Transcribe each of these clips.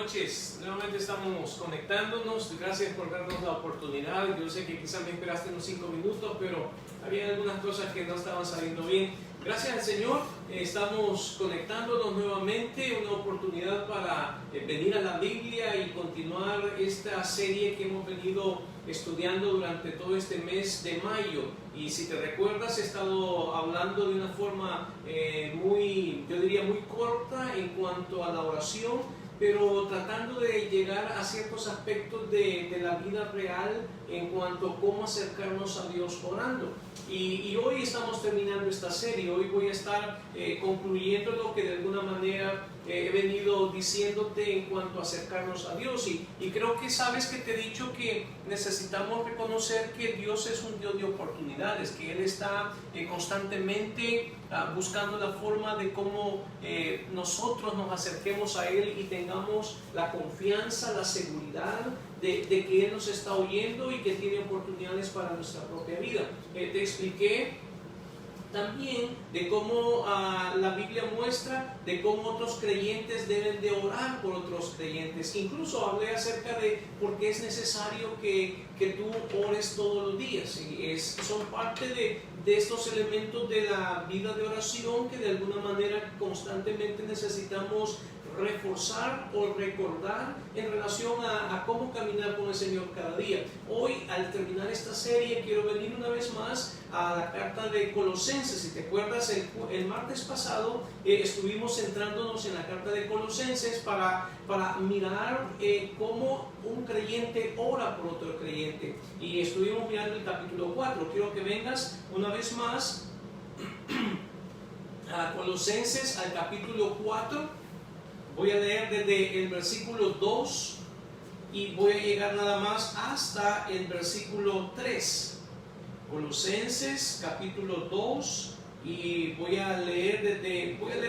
noches. Nuevamente estamos conectándonos. Gracias por darnos la oportunidad. Yo sé que quizás me esperaste unos 5 minutos, pero había algunas cosas que no estaban saliendo bien. Gracias al Señor, estamos conectándonos nuevamente, una oportunidad para venir a la Biblia y continuar esta serie que hemos venido estudiando durante todo este mes de mayo. Y si te recuerdas, he estado hablando de una forma yo diría muy corta en cuanto a la oración, pero tratando de llegar a ciertos aspectos de la vida real en cuanto a cómo acercarnos a Dios orando. Y hoy estamos terminando esta serie. Hoy voy a estar concluyendo lo que de alguna manera he venido diciéndote en cuanto a acercarnos a Dios. Y creo que sabes que te he dicho que necesitamos reconocer que Dios es un Dios de oportunidades, que Él está constantemente buscando la forma de cómo nosotros nos acerquemos a Él y tengamos la confianza, la seguridad de que Él nos está oyendo y que tiene oportunidades para nuestra propia vida. Te expliqué también de cómo la Biblia muestra de cómo otros creyentes deben de orar por otros creyentes. Incluso hablé acerca de por qué es necesario que tú ores todos los días. Son parte de estos elementos de la vida de oración que de alguna manera constantemente necesitamos reforzar o recordar en relación a cómo caminar con el Señor cada día. Hoy, al terminar esta serie, quiero venir una vez más a la carta de Colosenses. Si te acuerdas, el martes pasado estuvimos centrándonos en la carta de Colosenses para mirar cómo un creyente ora por otro creyente. Y estuvimos mirando el capítulo 4. Quiero que vengas una vez más a Colosenses, al capítulo 4. Voy a leer desde el versículo 2 y voy a llegar nada más hasta el versículo 3. Colosenses capítulo 2 y voy a leer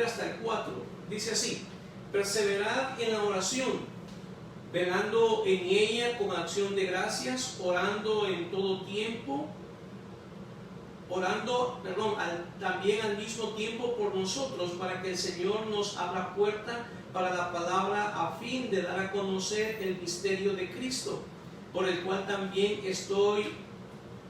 hasta el 4. Dice así: perseverad en la oración, velando en ella con acción de gracias, orando en todo tiempo, también al mismo tiempo por nosotros, para que el Señor nos abra puerta para la palabra, a fin de dar a conocer el misterio de Cristo, por el cual también estoy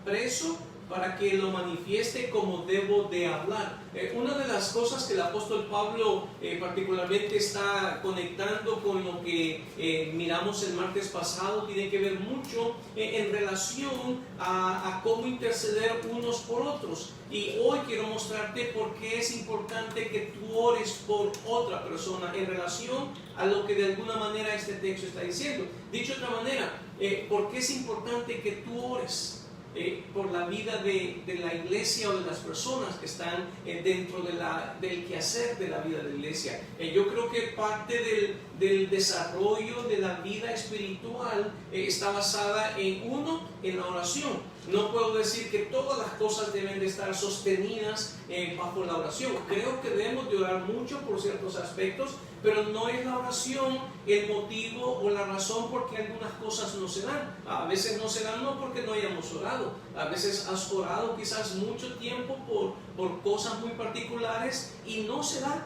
preso, para que lo manifieste como debo de hablar. Una de las cosas que el apóstol Pablo particularmente está conectando con lo que miramos el martes pasado tiene que ver mucho en relación a cómo interceder unos por otros. Y hoy quiero mostrarte por qué es importante que tú ores por otra persona en relación a lo que de alguna manera este texto está diciendo. Dicho de otra manera, ¿por qué es importante que tú ores por la vida de la iglesia o de las personas que están dentro del quehacer de la vida de la iglesia? Yo creo que parte del desarrollo de la vida espiritual está basada en la oración. No puedo decir que todas las cosas deben de estar sostenidas bajo la oración. Creo que debemos de orar mucho por ciertos aspectos, pero no es la oración el motivo o la razón por qué algunas cosas no se dan. A veces no se dan no porque no hayamos orado. A veces has orado quizás mucho tiempo por cosas muy particulares y no se da,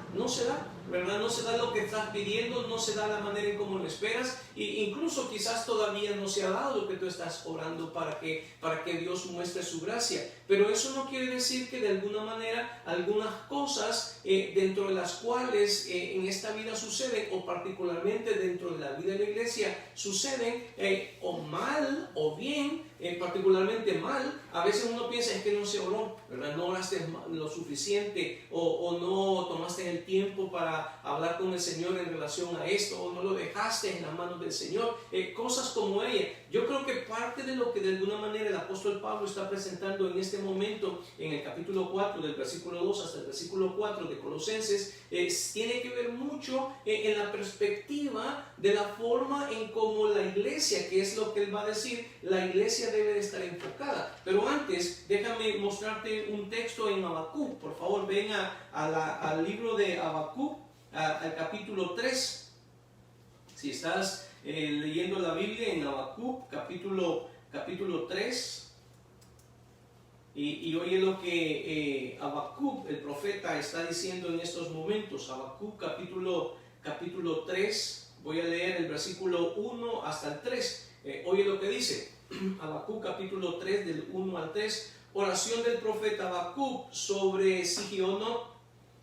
¿verdad? No se da lo que estás pidiendo, no se da la manera en cómo lo esperas, e incluso quizás todavía no se ha dado lo que tú estás orando para que Dios muestre su gracia. Pero eso no quiere decir que de alguna manera algunas cosas dentro de las cuales en esta vida suceden, o particularmente dentro de la vida de la iglesia suceden, o mal o bien, particularmente mal. A veces uno piensa es que no se oró, ¿verdad? No oraste lo suficiente, o no tomaste el tiempo para hablar con el Señor en relación a esto, o no lo dejaste en las manos del Señor, cosas como ella. Yo creo que parte de lo que de alguna manera el apóstol Pablo está presentando en este momento en el capítulo 4 del versículo 2 hasta el versículo 4 de Colosenses tiene que ver mucho en la perspectiva de la forma en cómo la iglesia, que es lo que él va a decir, la iglesia debe de estar enfocada. Pero antes, déjame mostrarte un texto en Habacuc. Por favor, ven al libro de Habacuc, al capítulo 3. Si estás leyendo la Biblia, en Habacuc, capítulo 3. Y oye lo que Habacuc, el profeta, está diciendo en estos momentos. Habacuc, capítulo 3, Voy a leer el versículo 1 hasta el 3. Oye lo que dice, Habacuc capítulo 3 del 1 al 3. Oración del profeta Habacuc sobre Sigiono.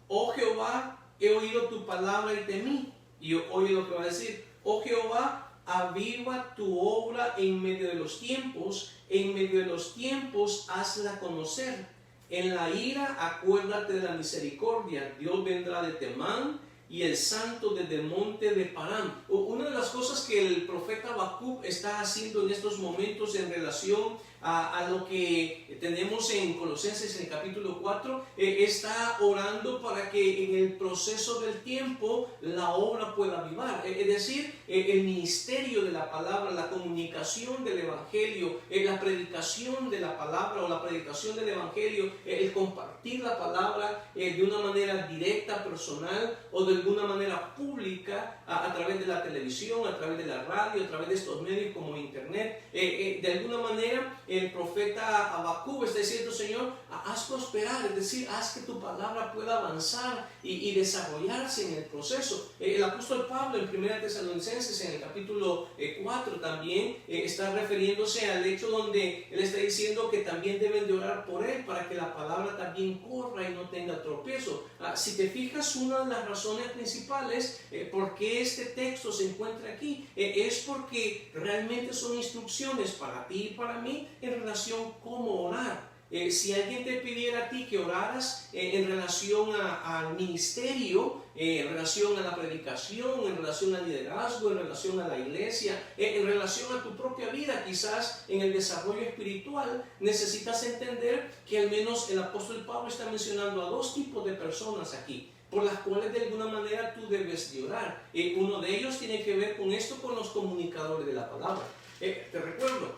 Oh Jehová, he oído tu palabra y temí. Y oye lo que va a decir. Oh Jehová, aviva tu obra en medio de los tiempos. En medio de los tiempos hazla conocer. En la ira acuérdate de la misericordia. Dios vendrá de Temán y el santo desde el monte de Parán. Una de las cosas que el profeta Habacuc está haciendo en estos momentos en relación a lo que tenemos en Colosenses en el capítulo 4, está orando para que en el proceso del tiempo la obra pueda avivar, es decir, el ministerio de la palabra, la comunicación del evangelio, la predicación de la palabra o la predicación del evangelio, el compartir la palabra de una manera directa, personal o de alguna manera pública a través de la televisión, a través de la radio, a través de estos medios como internet. De alguna manera el profeta Habacuc está diciendo: Señor, haz prosperar, es decir, haz que tu palabra pueda avanzar y desarrollarse en el proceso. El apóstol Pablo en 1 Tesalonicenses en el capítulo 4 también está refiriéndose al hecho donde él está diciendo que también deben de orar por él para que la palabra también corra y no tenga tropiezo. Si te fijas, una de las razones principales por qué este texto se encuentra aquí es porque realmente son instrucciones para ti y para mí en relación a cómo orar. Si alguien te pidiera a ti que oraras en relación al ministerio, en relación a la predicación, en relación al liderazgo, en relación a la iglesia, en relación a tu propia vida, quizás en el desarrollo espiritual, necesitas entender que al menos el apóstol Pablo está mencionando a dos tipos de personas aquí, por las cuales de alguna manera tú debes de orar. Uno de ellos tiene que ver con esto, con los comunicadores de la palabra. Te recuerdo,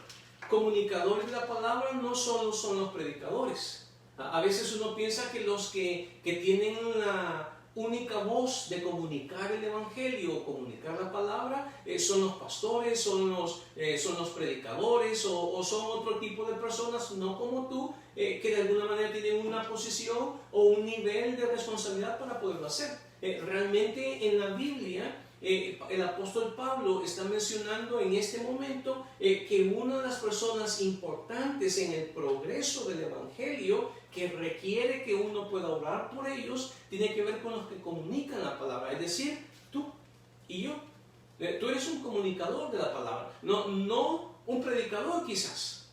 comunicadores de la palabra no solo son los predicadores. A veces uno piensa que los que tienen una única voz de comunicar el evangelio o comunicar la palabra son los pastores, son los predicadores o son otro tipo de personas, no como tú, que de alguna manera tienen una posición o un nivel de responsabilidad para poderlo hacer. Realmente en la Biblia el apóstol Pablo está mencionando en este momento que una de las personas importantes en el progreso del evangelio, que requiere que uno pueda orar por ellos, tiene que ver con los que comunican la palabra, es decir, tú y yo. Tú eres un comunicador de la palabra, no un predicador quizás.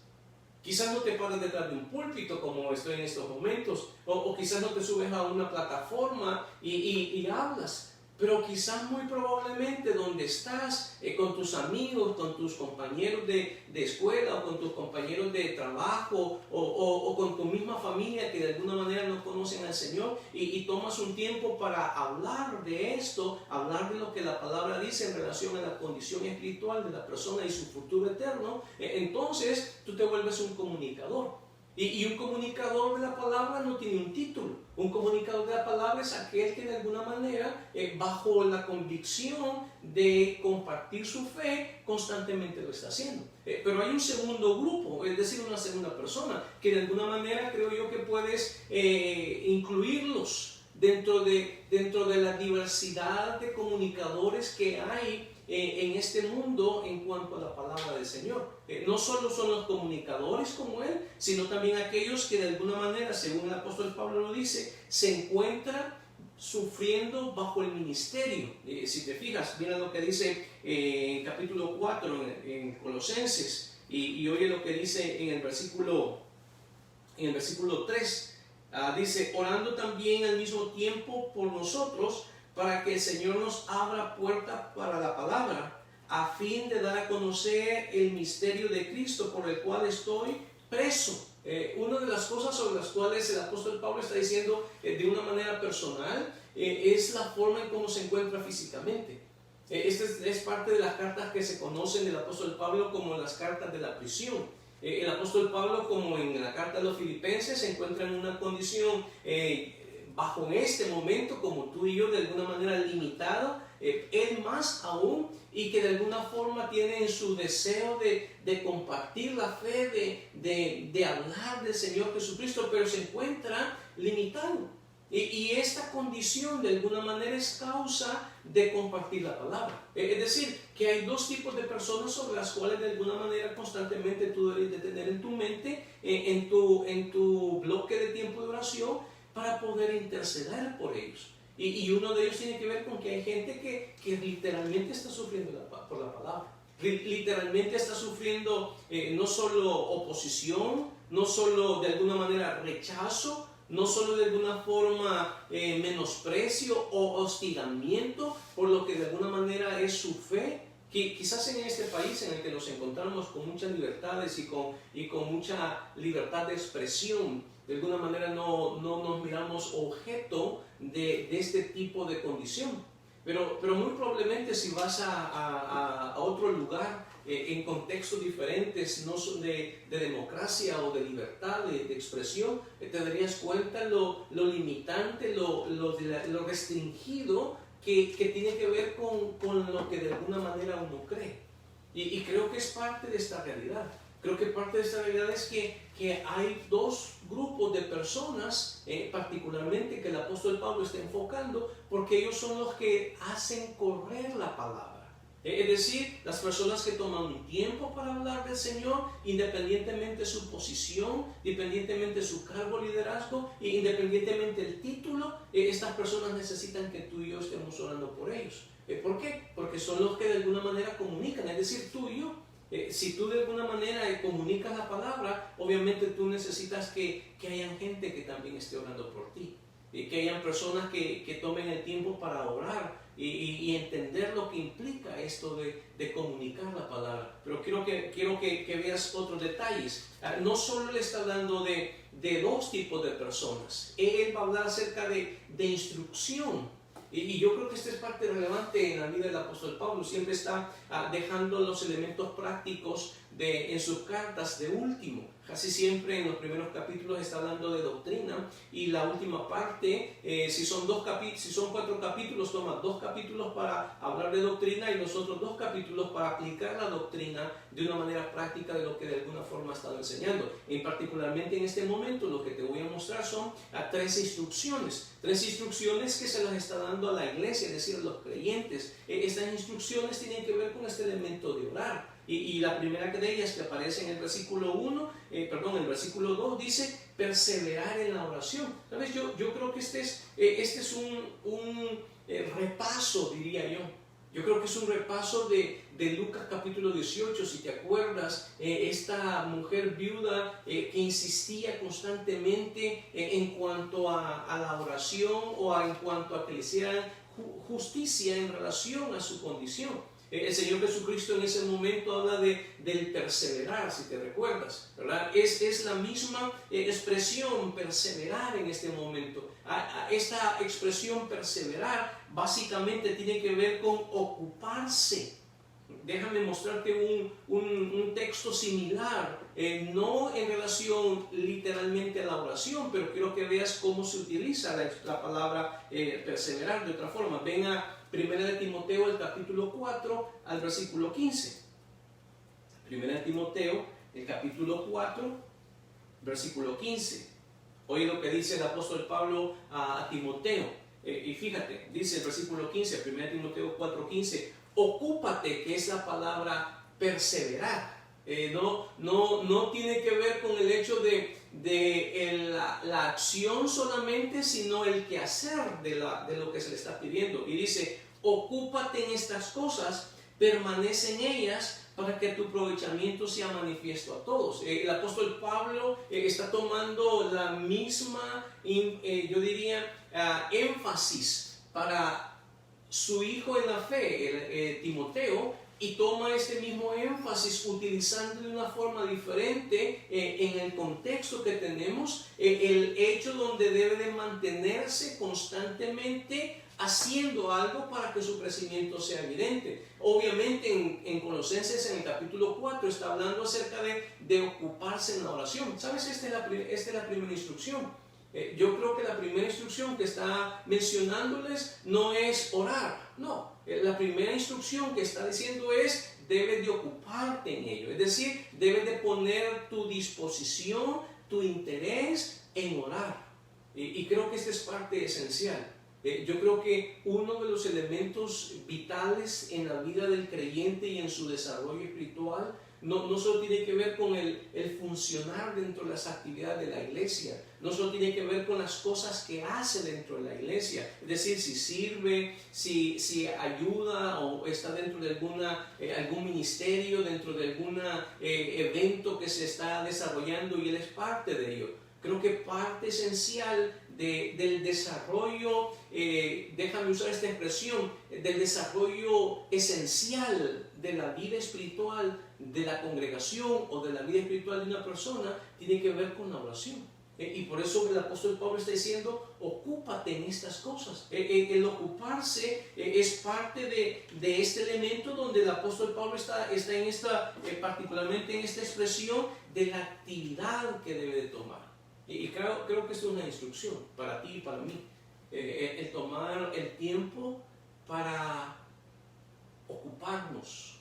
Quizás no te paras detrás de un púlpito como estoy en estos momentos, o quizás no te subes a una plataforma y hablas. Pero quizás muy probablemente donde estás, con tus amigos, con tus compañeros de escuela o con tus compañeros de trabajo o con tu misma familia que de alguna manera no conocen al Señor y tomas un tiempo para hablar de esto, hablar de lo que la palabra dice en relación a la condición espiritual de la persona y su futuro eterno, entonces tú te vuelves un comunicador. Y un comunicador de la palabra no tiene un título. Un comunicador de la palabra es aquel que de alguna manera, bajo la convicción de compartir su fe, constantemente lo está haciendo. Pero hay un segundo grupo, es decir, una segunda persona, que de alguna manera creo yo que puedes incluirlos dentro de la diversidad de comunicadores que hay en este mundo en cuanto a la palabra del Señor. No solo son los comunicadores como él, sino también aquellos que de alguna manera, según el apóstol Pablo lo dice, se encuentran sufriendo bajo el ministerio. Si te fijas, mira lo que dice en capítulo 4 en Colosenses, y oye lo que dice en el versículo 3. Dice: orando también al mismo tiempo por nosotros, para que el Señor nos abra puerta para la palabra, a fin de dar a conocer el misterio de Cristo, por el cual estoy preso. Una de las cosas sobre las cuales el apóstol Pablo está diciendo de una manera personal es la forma en cómo se encuentra físicamente. Esta es parte de las cartas que se conocen del apóstol Pablo como las cartas de la prisión. El apóstol Pablo, como en la carta de los Filipenses, se encuentra en una condición bajo este momento, como tú y yo, de alguna manera limitado, él más aún, y que de alguna forma tiene en su deseo de compartir la fe, de hablar del Señor Jesucristo, pero se encuentra limitado. Y esta condición de alguna manera es causa de compartir la palabra. Es decir, que hay dos tipos de personas sobre las cuales de alguna manera constantemente tú debes de tener en tu mente, en tu bloque de tiempo de oración, para poder interceder por ellos. Y uno de ellos tiene que ver con que hay gente que literalmente está sufriendo por la palabra. Literalmente está sufriendo no solo oposición, no solo de alguna manera rechazo, no solo de alguna forma menosprecio o hostigamiento por lo que de alguna manera es su fe, que quizás en este país en el que nos encontramos con muchas libertades y con mucha libertad de expresión, de alguna manera no nos miramos objeto de este tipo de condición. Pero muy probablemente si vas a otro lugar en contextos diferentes, no de democracia o de libertad de expresión, te darías cuenta lo limitante, lo restringido que tiene que ver con lo que de alguna manera uno cree. Y creo que es parte de esta realidad. Creo que parte de esta realidad es que hay dos grupos de personas, particularmente que el apóstol Pablo está enfocando, porque ellos son los que hacen correr la palabra. Es decir, las personas que toman un tiempo para hablar del Señor, independientemente de su posición, independientemente de su cargo, liderazgo, e independientemente del título, estas personas necesitan que tú y yo estemos orando por ellos. ¿Por qué? Porque son los que de alguna manera comunican, es decir, tú y yo. Si tú de alguna manera comunicas la palabra, obviamente tú necesitas que hayan gente que también esté orando por ti, que hayan personas que tomen el tiempo para orar y entender lo que implica esto de comunicar la palabra. Pero quiero que veas otros detalles. No solo le está hablando de dos tipos de personas, él va a hablar acerca de instrucción. Y yo creo que esta es parte relevante en la vida del apóstol Pablo. Siempre está dejando los elementos prácticos en sus cartas de último. Casi siempre en los primeros capítulos está hablando de doctrina, y la última parte, si son 4 capítulos, toma 2 capítulos para hablar de doctrina y los otros 2 capítulos para aplicar la doctrina de una manera práctica de lo que de alguna forma ha estado enseñando. Y particularmente en este momento lo que te voy a mostrar son 3 instrucciones que se las está dando a la iglesia, es decir, a los creyentes. Estas instrucciones tienen que ver con este elemento de orar. Y la primera de ellas, que aparece en el versículo el versículo 2, dice perseverar en la oración. ¿Sabes? Yo creo que este es un repaso, diría yo. Yo creo que es un repaso de Lucas capítulo 18, si te acuerdas, esta mujer viuda que insistía constantemente en cuanto a la oración o en cuanto a que le hicieran justicia en relación a su condición. El Señor Jesucristo en ese momento habla del perseverar, si te recuerdas, ¿verdad? Es la misma expresión, perseverar en este momento. Esta expresión perseverar básicamente tiene que ver con ocuparse. Déjame mostrarte un texto similar, no en relación literalmente a la oración, pero quiero que veas cómo se utiliza la palabra perseverar de otra forma. Ven a 1 de Timoteo, el capítulo 4, al versículo 15. 1 de Timoteo, el capítulo 4, versículo 15. Oye lo que dice el apóstol Pablo a Timoteo. Y fíjate, dice el versículo 15, 1 de Timoteo 4, 15. Ocúpate, que es la palabra perseverar. No tiene que ver con el hecho de la acción solamente, sino el quehacer de lo que se le está pidiendo. Y dice, ocúpate en estas cosas, permanece en ellas, para que tu aprovechamiento sea manifiesto a todos. El apóstol Pablo está tomando la misma, yo diría, énfasis para su hijo en la fe, Timoteo, y toma este mismo énfasis utilizando de una forma diferente en el contexto que tenemos, el hecho donde debe de mantenerse constantemente haciendo algo para que su crecimiento sea evidente. Obviamente en Colosenses, en el capítulo 4, está hablando acerca de ocuparse en la oración. ¿Sabes? Esta es la primera instrucción. Yo creo que la primera instrucción que está mencionándoles no es orar, no. La primera instrucción que está diciendo es, debes de ocuparte en ello. Es decir, debes de poner tu disposición, tu interés en orar. Y creo que esta es parte esencial. Yo creo que uno de los elementos vitales en la vida del creyente y en su desarrollo espiritual no solo tiene que ver con el funcionar dentro de las actividades de la iglesia, no solo tiene que ver con las cosas que hace dentro de la iglesia, es decir, si sirve, si ayuda o está dentro de algún ministerio, dentro de algún evento que se está desarrollando y él es parte de ello. Creo que parte esencial del desarrollo, déjame usar esta expresión, del desarrollo esencial de la vida espiritual de la congregación o de la vida espiritual de una persona tiene que ver con la oración. Y por eso el apóstol Pablo está diciendo, ocúpate en estas cosas. El ocuparse es parte de este elemento donde el apóstol Pablo está en particularmente en esta expresión de la actividad que debe de tomar. Y creo que esto es una instrucción para ti y para mí. El tomar el tiempo para ocuparnos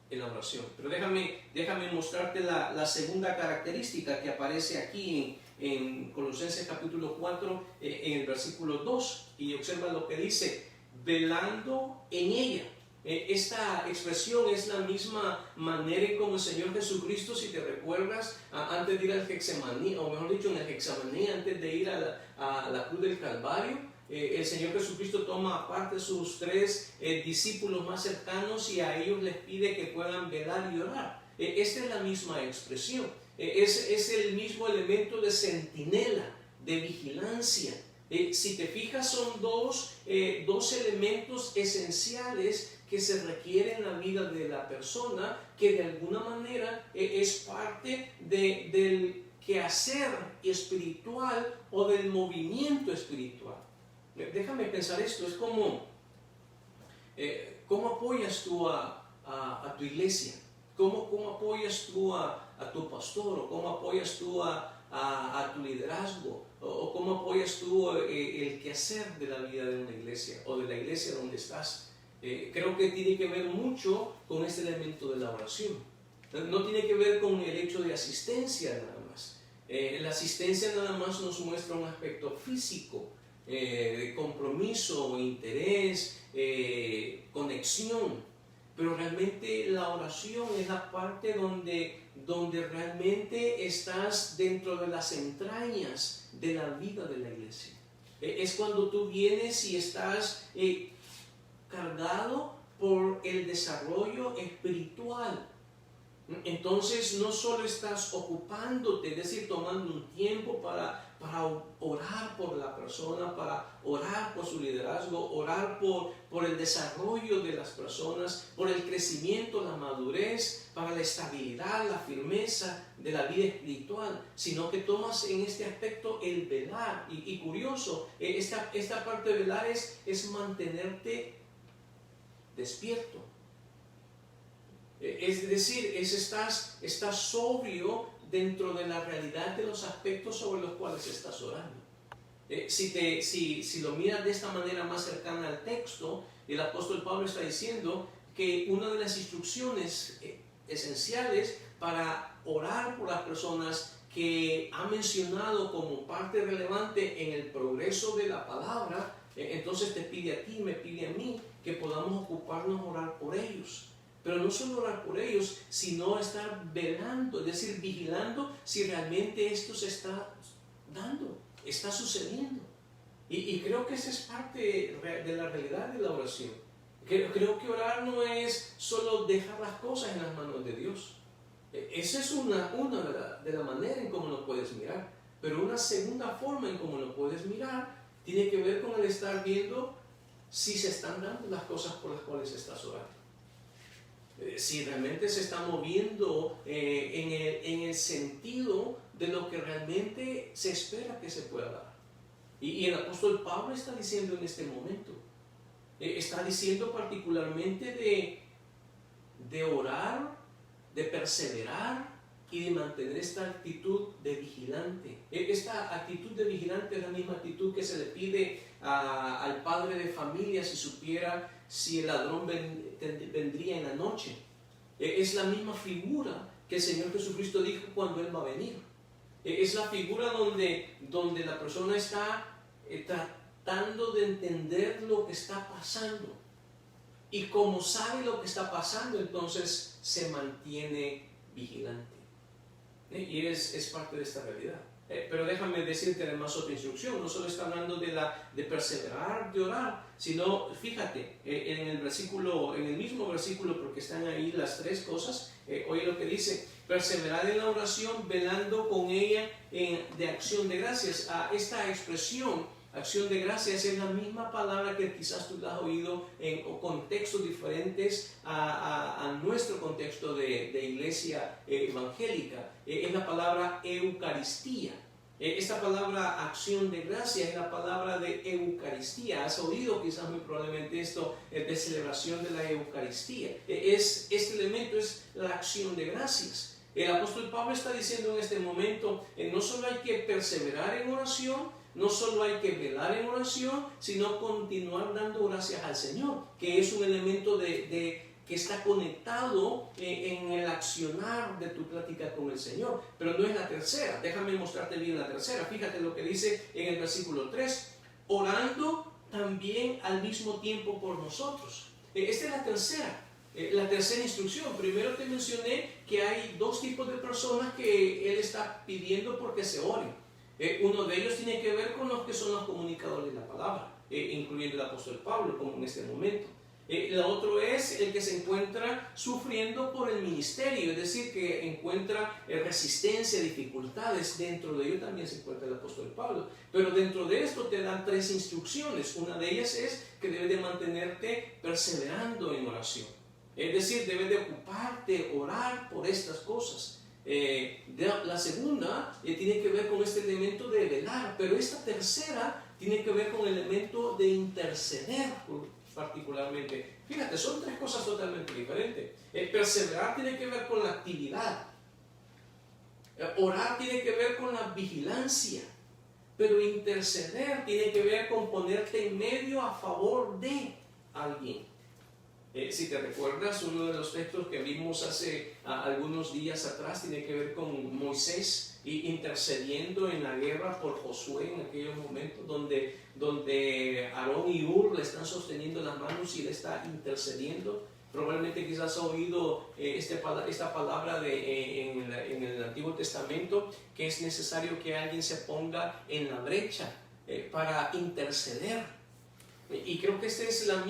en la oración. Pero déjame mostrarte la segunda característica que aparece aquí en Colosenses capítulo 4, en el versículo 2. Y observa lo que dice, velando en ella. Esta expresión es la misma manera en como el Señor Jesucristo, si te recuerdas, antes de ir al Getsemaní, o mejor dicho, en el Getsemaní, antes de ir a la cruz del Calvario, el Señor Jesucristo toma aparte sus 3 discípulos más cercanos y a ellos les pide que puedan velar y orar. Esta es la misma expresión, es el mismo elemento de centinela, de vigilancia. Si te fijas, son dos elementos esenciales que se requieren en la vida de la persona, que de alguna manera es parte del quehacer espiritual o del movimiento espiritual. Déjame pensar esto, es como, ¿cómo apoyas tú a tu iglesia? ¿Cómo apoyas tú a tu pastor? ¿O cómo apoyas tú a tu liderazgo? ¿O cómo apoyas tú el quehacer de la vida de una iglesia o de la iglesia donde estás? Creo que tiene que ver mucho con este elemento de la oración. No tiene que ver con el hecho de asistencia nada más. La asistencia nada más nos muestra un aspecto físico, de compromiso, interés, conexión. Pero realmente la oración es la parte donde realmente estás dentro de las entrañas de la vida de la iglesia. Es cuando tú vienes y estás cargado por el desarrollo espiritual. Entonces no solo estás ocupándote, es decir, tomando un tiempo para orar por la persona, para orar por su liderazgo, orar por el desarrollo de las personas, por el crecimiento, la madurez, para la estabilidad, la firmeza de la vida espiritual, sino que tomas en este aspecto el velar. Y curioso, esta parte de velar es mantenerte despierto. Es decir, estás sobrio dentro de la realidad de los aspectos sobre los cuales estás orando. Si lo miras de esta manera más cercana al texto, el apóstol Pablo está diciendo que una de las instrucciones esenciales para orar por las personas que ha mencionado como parte relevante en el progreso de la palabra, entonces te pide a ti, me pide a mí, que podamos ocuparnos orar por ellos. Pero no solo orar por ellos, sino estar velando, es decir, vigilando si realmente esto se está dando, está sucediendo. Y creo que esa es parte de la realidad de la oración. Creo que orar no es solo dejar las cosas en las manos de Dios. Esa es una de la manera en cómo lo puedes mirar. Pero una segunda forma en cómo lo puedes mirar tiene que ver con el estar viendo si se están dando las cosas por las cuales estás orando. Si realmente se está moviendo en el sentido de lo que realmente se espera que se pueda dar. Y el apóstol Pablo está diciendo en este momento, está diciendo particularmente de orar, de perseverar y de mantener esta actitud de vigilante. Esta actitud de vigilante es la misma actitud que se le pide al padre de familia si supiera si el ladrón vendría en la noche. Es la misma figura que el Señor Jesucristo dijo cuando Él va a venir. Es la figura donde la persona está tratando de entender lo que está pasando. Y como sabe lo que está pasando, entonces se mantiene vigilante. Y es parte de esta realidad. Pero déjame decirte además otra instrucción. No solo está hablando de perseverar, de orar, sino, fíjate, en el mismo versículo, porque están ahí las tres cosas, oye lo que dice: perseverar en la oración, velando con ella de acción de gracias. Esta expresión, acción de gracias, es la misma palabra que quizás tú la has oído en contextos diferentes a nuestro contexto de iglesia evangélica. Es la palabra Eucaristía. Esta palabra acción de gracias es la palabra de Eucaristía. Has oído quizás muy probablemente esto de celebración de la Eucaristía. Este elemento es la acción de gracias. El apóstol Pablo está diciendo en este momento, no solo hay que perseverar en oración, no solo hay que velar en oración, sino continuar dando gracias al Señor, que es un elemento que está conectado en el accionar de tu plática con el Señor. Pero no es la tercera. Déjame mostrarte bien la tercera. Fíjate lo que dice en el versículo 3. Orando también al mismo tiempo por nosotros. Esta es la tercera instrucción. Primero te mencioné que hay dos tipos de personas que Él está pidiendo porque se oren. Uno de ellos tiene que ver con los que son los comunicadores de la palabra, incluyendo el apóstol Pablo, como en este momento. El otro es el que se encuentra sufriendo por el ministerio, es decir, que encuentra resistencia, dificultades. Dentro de ello también se encuentra el apóstol Pablo. Pero dentro de esto te dan tres instrucciones. Una de ellas es que debes de mantenerte perseverando en oración. Es decir, debes de ocuparte, orar por estas cosas. La segunda tiene que ver con este elemento de velar, pero esta tercera tiene que ver con el elemento de interceder particularmente. Fíjate, son tres cosas totalmente diferentes. Perseverar tiene que ver con la actividad, orar tiene que ver con la vigilancia, pero interceder tiene que ver con ponerte en medio a favor de alguien. Si te recuerdas, uno de los textos que vimos hace algunos días atrás tiene que ver con Moisés intercediendo en la guerra por Josué en aquellos momentos donde Aarón y Hur le están sosteniendo las manos y le está intercediendo. Probablemente quizás has oído esta palabra en el Antiguo Testamento, que es necesario que alguien se ponga en la brecha para interceder. Y creo que esta es la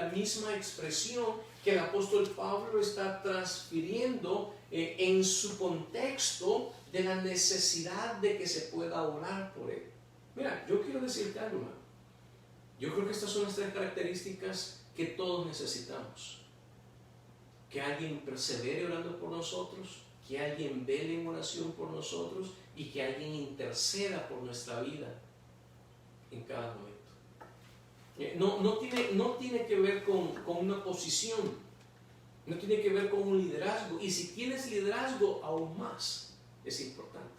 misma expresión que el apóstol Pablo está transfiriendo en su contexto de la necesidad de que se pueda orar por él. Mira, yo quiero decirte algo, hermano. Yo creo que estas son las tres características que todos necesitamos. Que alguien persevere orando por nosotros, que alguien vele en oración por nosotros y que alguien interceda por nuestra vida en cada momento. No tiene que ver con una posición, no tiene que ver con un liderazgo, y si tienes liderazgo aún más es importante,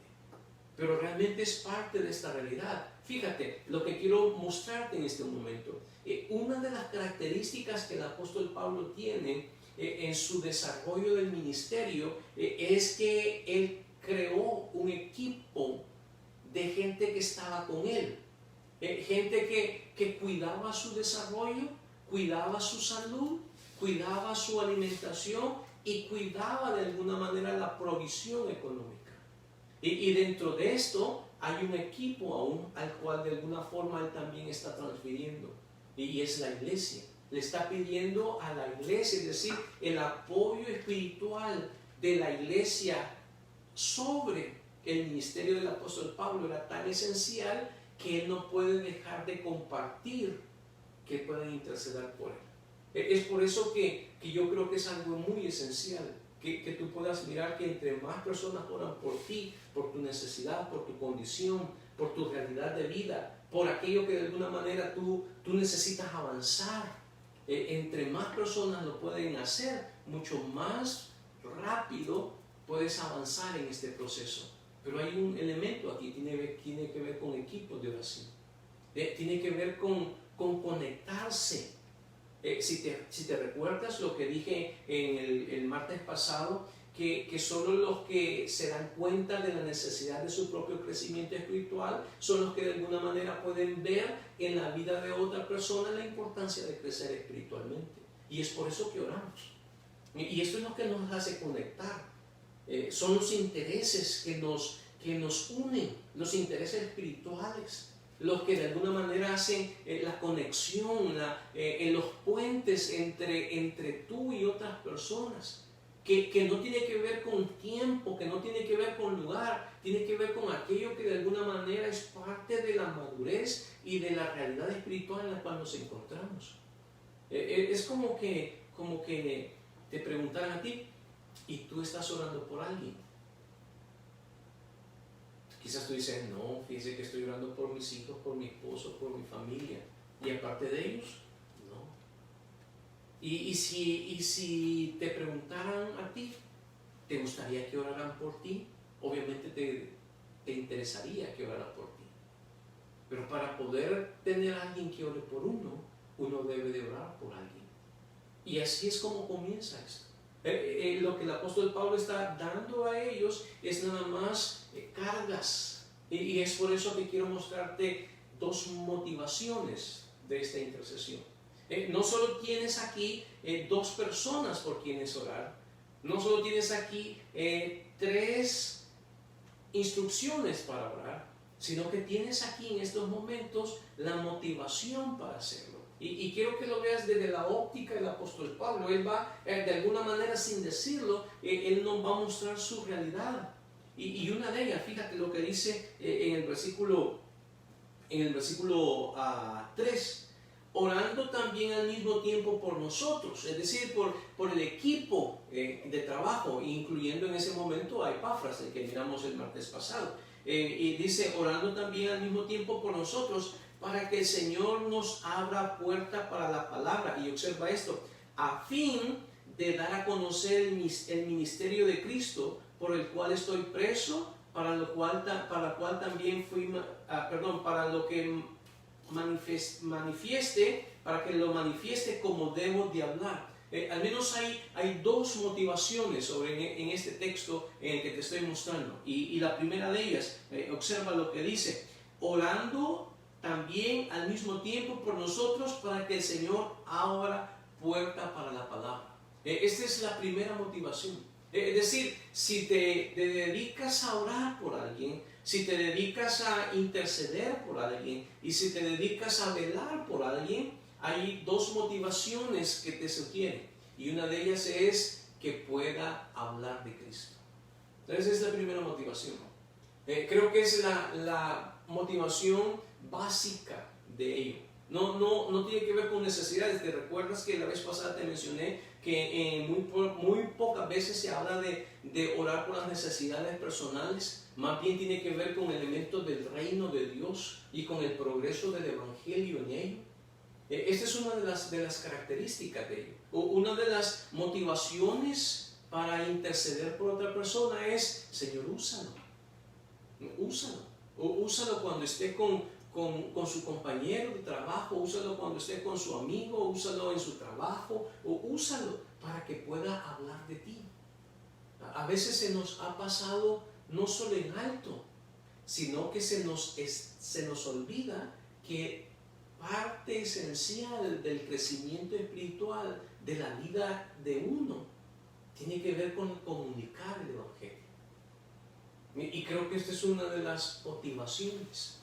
pero realmente es parte de esta realidad. Fíjate lo que quiero mostrarte en este momento. Una de las características que el apóstol Pablo tiene en su desarrollo del ministerio es que él creó un equipo de gente que estaba con él. Gente que cuidaba su desarrollo, cuidaba su salud, cuidaba su alimentación y cuidaba de alguna manera la provisión económica. Y dentro de esto hay un equipo aún al cual de alguna forma él también está transfiriendo, y es la iglesia. Le está pidiendo a la iglesia, es decir, el apoyo espiritual de la iglesia sobre el ministerio del apóstol Pablo era tan esencial que él no puede dejar de compartir, que puedan interceder por él. Es por eso que yo creo que es algo muy esencial, que tú puedas mirar que entre más personas oran por ti, por tu necesidad, por tu condición, por tu realidad de vida, por aquello que de alguna manera tú necesitas avanzar, entre más personas lo pueden hacer, mucho más rápido puedes avanzar en este proceso. Pero hay un elemento aquí, tiene que ver con equipos de oración, tiene que ver con conectarse. Si te recuerdas lo que dije en el martes pasado, que solo los que se dan cuenta de la necesidad de su propio crecimiento espiritual son los que de alguna manera pueden ver en la vida de otra persona la importancia de crecer espiritualmente. Y es por eso que oramos. Y esto es lo que nos hace conectar. Son los intereses que nos unen, los intereses espirituales, los que de alguna manera hacen la conexión, los puentes entre tú y otras personas. Que no tiene que ver con tiempo, que no tiene que ver con lugar, tiene que ver con aquello que de alguna manera es parte de la madurez y de la realidad espiritual en la cual nos encontramos. Es como que te preguntaran a ti, ¿y tú estás orando por alguien? Quizás tú dices, no, fíjese que estoy orando por mis hijos, por mi esposo, por mi familia, y aparte de ellos, no. Y si te preguntaran a ti, ¿te gustaría que oraran por ti? Obviamente te interesaría que oraran por ti. Pero para poder tener a alguien que ore por uno debe de orar por alguien. Y así es como comienza esto. Lo que el apóstol Pablo está dando a ellos es nada más cargas. Y es por eso que quiero mostrarte dos motivaciones de esta intercesión. No solo tienes aquí dos personas por quienes orar, no solo tienes aquí tres instrucciones para orar, sino que tienes aquí en estos momentos la motivación para hacerlo. Y quiero que lo veas desde la óptica del apóstol Pablo. Él va, de alguna manera sin decirlo, él nos va a mostrar su realidad. Y una de ellas, fíjate lo que dice en el versículo 3. Orando también al mismo tiempo por nosotros, es decir, por el equipo de trabajo, incluyendo en ese momento a Epafras, el que miramos el martes pasado. Y dice, orando también al mismo tiempo por nosotros, para que el Señor nos abra puerta para la palabra. Y observa esto, a fin de dar a conocer el ministerio de Cristo, por el cual estoy preso, para lo que manifieste, para que lo manifieste como debo de hablar. Al menos hay dos motivaciones en este texto en el que te estoy mostrando. Y la primera de ellas, observa lo que dice, orando también al mismo tiempo por nosotros para que el Señor abra puerta para la palabra. Esta es la primera motivación. Es decir, si te dedicas a orar por alguien, si te dedicas a interceder por alguien y si te dedicas a velar por alguien, hay dos motivaciones que te sugieren. Y una de ellas es que pueda hablar de Cristo. Entonces, esa es la primera motivación. Creo que es la motivación básica de ello. No tiene que ver con necesidades. ¿Te recuerdas que la vez pasada te mencioné que muy pocas veces se habla de orar por las necesidades personales? Más bien tiene que ver con elementos del reino de Dios y con el progreso del evangelio en ello. Esta es una de las características de ello. Una de las motivaciones para interceder por otra persona es, Señor, úsalo. Úsalo cuando esté con su compañero de trabajo, úsalo cuando esté con su amigo, úsalo en su trabajo, o úsalo para que pueda hablar de ti. A veces se nos ha pasado no solo en alto, sino que se nos olvida que parte esencial del crecimiento espiritual de la vida de uno tiene que ver con comunicar el evangelio. Y creo que esta es una de las motivaciones.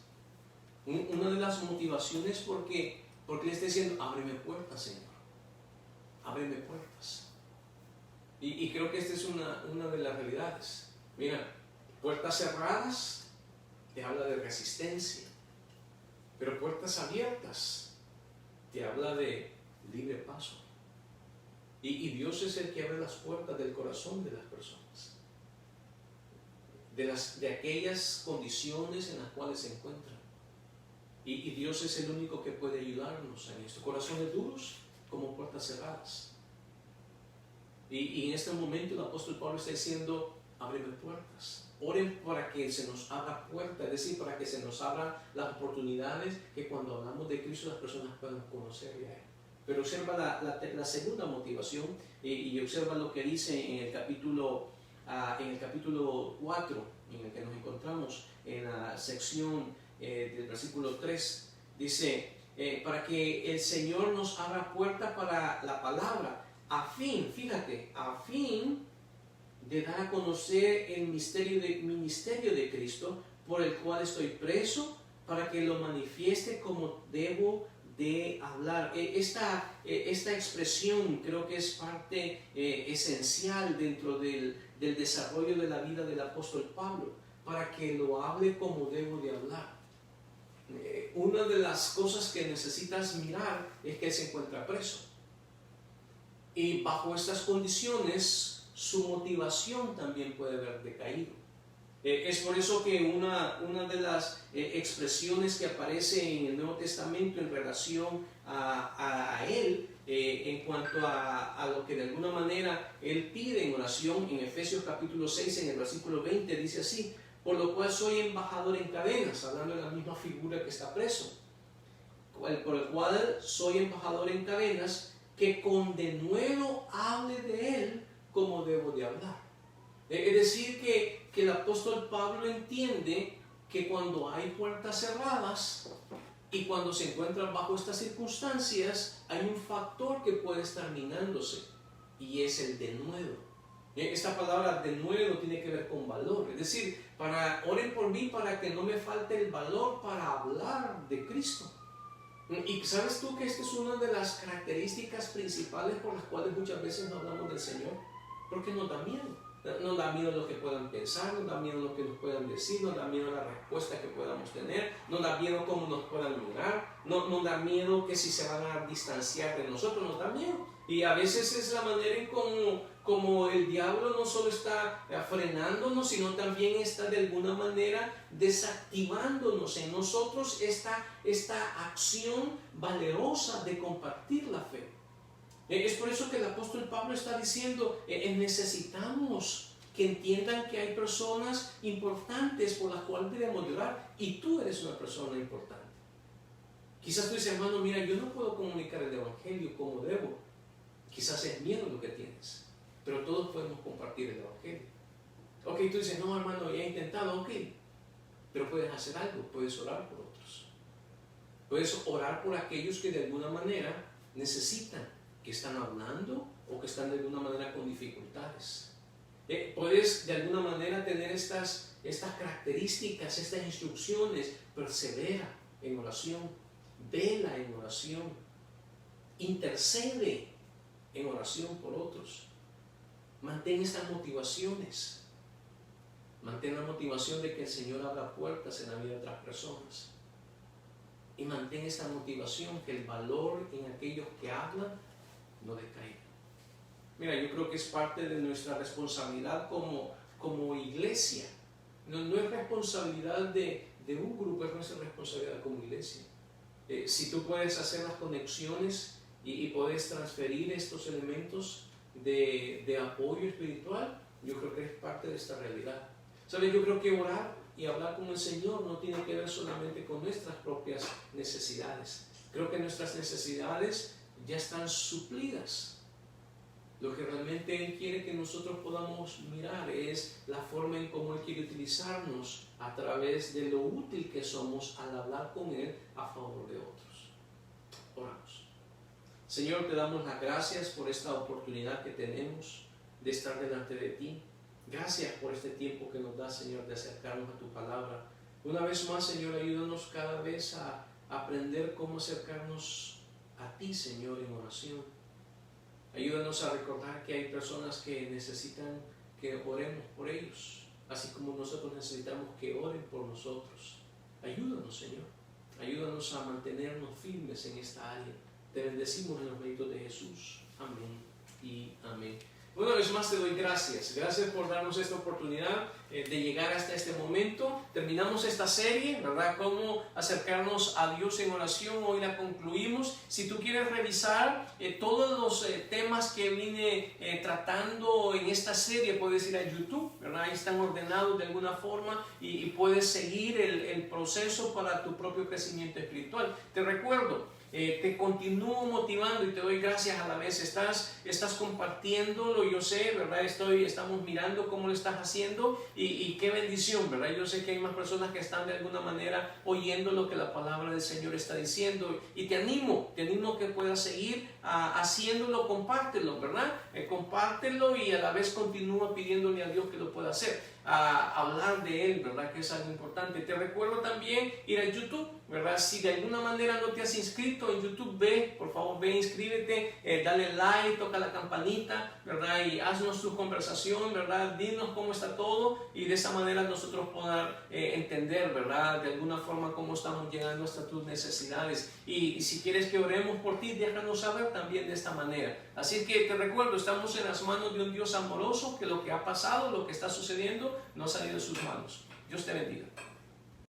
Una de las motivaciones porque le está diciendo, ábreme puertas, Señor. Ábreme puertas. Y creo que esta es una de las realidades. Mira, puertas cerradas te habla de resistencia. Pero puertas abiertas te habla de libre paso. Y Dios es el que abre las puertas del corazón de las personas. De aquellas condiciones en las cuales se encuentran. Y Dios es el único que puede ayudarnos en esto. Corazones duros como puertas cerradas. Y en este momento el apóstol Pablo está diciendo, ábreme puertas. Oren para que se nos abra puertas, es decir, para que se nos abran las oportunidades que cuando hablamos de Cristo las personas puedan conocerle a Él. Pero observa la segunda motivación y observa lo que dice en el capítulo en el capítulo 4, en el que nos encontramos en la sección del versículo 3, dice, para que el Señor nos abra puerta para la palabra, a fin, fíjate, a fin de dar a conocer el ministerio de Cristo, por el cual estoy preso, para que lo manifieste como debo de hablar. Esta expresión creo que es parte esencial dentro del desarrollo de la vida del apóstol Pablo, para que lo hable como debo de hablar. Una de las cosas que necesitas mirar es que él se encuentra preso. Y bajo estas condiciones, su motivación también puede haber decaído. Es por eso que una de las expresiones que aparece en el Nuevo Testamento en relación a él, en cuanto a lo que de alguna manera él pide en oración, en Efesios capítulo 6, en el versículo 20, dice así, por lo cual soy embajador en cadenas, hablando de la misma figura que está preso, por el cual soy embajador en cadenas, que con denuedo hable de él como debo de hablar. Es decir, que el apóstol Pablo entiende que cuando hay puertas cerradas y cuando se encuentran bajo estas circunstancias, hay un factor que puede estar minándose, y es el denuedo. Esta palabra denuedo tiene que ver con valor, es decir, oren por mí para que no me falte el valor para hablar de Cristo. Y sabes tú que esta es una de las características principales por las cuales muchas veces no hablamos del Señor, porque nos da miedo. Nos da miedo lo que puedan pensar, nos da miedo lo que nos puedan decir, nos da miedo la respuesta que podamos tener, nos da miedo cómo nos puedan mirar, nos da miedo que si se van a distanciar de nosotros, nos da miedo. Y a veces es la manera en como el diablo no solo está frenándonos, sino también está de alguna manera desactivándonos en nosotros esta acción valerosa de compartir la fe. Es por eso que el apóstol Pablo está diciendo, necesitamos que entiendan que hay personas importantes por las cuales debemos orar, y tú eres una persona importante. Quizás tú dices, hermano, mira, yo no puedo comunicar el evangelio como debo. Quizás es miedo lo que tienes, pero todos podemos compartir el evangelio. Ok, tú dices, no, hermano, ya he intentado, ok, pero puedes hacer algo, puedes orar por otros. Puedes orar por aquellos que de alguna manera necesitan, que están hablando o que están de alguna manera con dificultades. Puedes de alguna manera tener estas características, estas instrucciones. Persevera en oración, vela en oración, intercede en oración por otros. Mantén estas motivaciones. Mantén la motivación de que el Señor abra puertas en la vida de otras personas. Y mantén esta motivación, que el valor en aquellos que hablan no decaiga. Mira, yo creo que es parte de nuestra responsabilidad como iglesia. No es responsabilidad de un grupo, es nuestra responsabilidad como iglesia. Si tú puedes hacer las conexiones y puedes transferir estos elementos de apoyo espiritual, yo creo que es parte de esta realidad. ¿Sabes? Yo creo que orar y hablar con el Señor no tiene que ver solamente con nuestras propias necesidades. Creo que nuestras necesidades ya están suplidas. Lo que realmente Él quiere que nosotros podamos mirar es la forma en cómo Él quiere utilizarnos a través de lo útil que somos al hablar con Él a favor de otros. Oramos. Señor, te damos las gracias por esta oportunidad que tenemos de estar delante de ti. Gracias por este tiempo que nos das, Señor, de acercarnos a tu palabra. Una vez más, Señor, ayúdanos cada vez a aprender cómo acercarnos a ti, Señor, en oración. Ayúdanos a recordar que hay personas que necesitan que oremos por ellos, así como nosotros necesitamos que oren por nosotros. Ayúdanos, Señor. Ayúdanos a mantenernos firmes en esta área. Te bendecimos en los méritos de Jesús. Amén y amén. Una vez más te doy gracias. Gracias por darnos esta oportunidad de llegar hasta este momento. Terminamos esta serie, ¿verdad? Cómo acercarnos a Dios en oración. Hoy la concluimos. Si tú quieres revisar todos los temas que vine tratando en esta serie, puedes ir a YouTube, ¿verdad? Ahí están ordenados de alguna forma y puedes seguir el proceso para tu propio crecimiento espiritual. Te recuerdo te continúo motivando y te doy gracias a la vez. Estás compartiéndolo, yo sé, ¿verdad? Estamos mirando cómo lo estás haciendo y qué bendición, ¿verdad? Yo sé que hay más personas que están de alguna manera oyendo lo que la palabra del Señor está diciendo y te animo que puedas seguir haciéndolo, compártelo, ¿verdad? Compártelo y a la vez continúa pidiéndole a Dios que lo pueda hacer. A hablar de Él, ¿verdad? Que es algo importante. Te recuerdo también ir a YouTube, ¿verdad? Si de alguna manera no te has inscrito en YouTube, por favor, inscríbete, dale like, toca la campanita, ¿verdad? Y haznos tu conversación, ¿verdad? Dinos cómo está todo y de esa manera nosotros podamos entender, ¿verdad? De alguna forma cómo estamos llegando hasta tus necesidades. Y si quieres que oremos por ti, déjanos saber también de esta manera. Así que te recuerdo, estamos en las manos de un Dios amoroso, que lo que ha pasado, lo que está sucediendo, no ha salido de sus manos. Dios te bendiga.